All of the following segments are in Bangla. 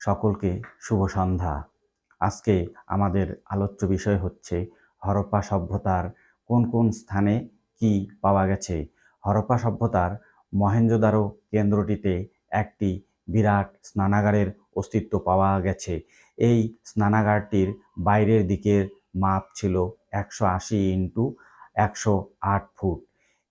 সকলকে শুভ সন্ধ্যা। আজকে আমাদের আলোচ্য বিষয় হচ্ছে হরপ্পা সভ্যতার কোন কোন স্থানে কি পাওয়া গেছে। হরপ্পা সভ্যতার মহেঞ্জোদারো কেন্দ্রটিতে একটি বিরাট স্নানাগারের অস্তিত্ব পাওয়া গেছে। এই স্নানাগারটির বাইরের দিকের মাপ ছিল 180x108 ফুট।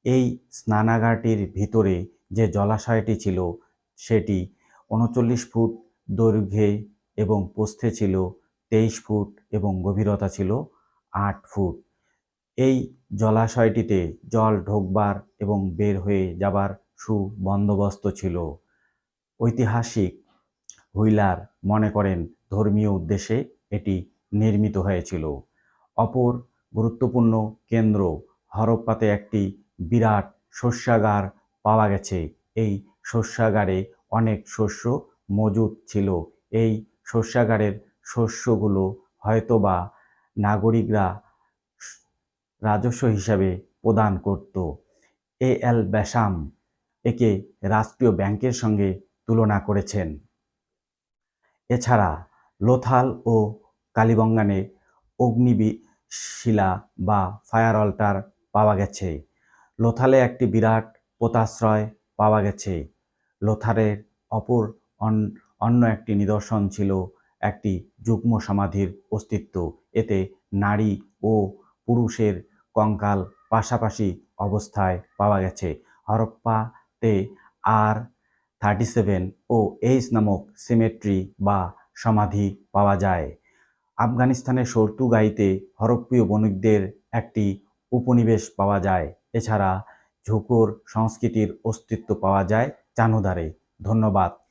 এই স্নানাগারটির ভিতরে যে জলাশয়টি ছিল সেটি 39 ফুট দৈর্ঘ্যে এবং প্রস্থে ছিল 23 ফুট এবং গভীরতা ছিল 8 ফুট। এই জলাশয়টিতে জল ঢোকবার এবং বের হয়ে যাবার সুবন্দোবস্ত ছিল। ঐতিহাসিক হুইলার মনে করেন ধর্মীয় উদ্দেশ্যে এটি নির্মিত হয়েছিল। অপর গুরুত্বপূর্ণ কেন্দ্র হরপ্পাতে একটি বিরাট শস্যাগার পাওয়া গেছে। এই শস্যাগারে অনেক শস্য মজুদ ছিল। এই শস্যাগারের শস্যগুলো হয়তোবা নাগরিকরা রাজস্ব হিসাবে প্রদান করত। এ.এল. ব্যাসাম একে রাষ্ট্রীয় ব্যাংকের সঙ্গে তুলনা করেছেন। এছাড়া লোথাল ও কালিবঙ্গানে অগ্নিশিলা বা ফায়ার অল্টার পাওয়া গেছে। লোথালে একটি বিরাট পোতাশ্রয় পাওয়া গেছে। লোথালের অপর অন্য একটি নিদর্শন ছিল একটি যুগ্ম সমাধির অস্তিত্ব। এতে নারী ও পুরুষের কঙ্কাল পাশাপাশি অবস্থায় পাওয়া গেছে। হরপ্পাতে R37 ও H নামক সিমেট্রি বা সমাধি পাওয়া যায়। আফগানিস্তানের শর্তুগাইতে হরপ্পীয় বণিকদের একটি উপনিবেশ পাওয়া যায়। এছাড়া ঝুকুর সংস্কৃতির অস্তিত্ব পাওয়া যায় চানুদারে। ধন্যবাদ।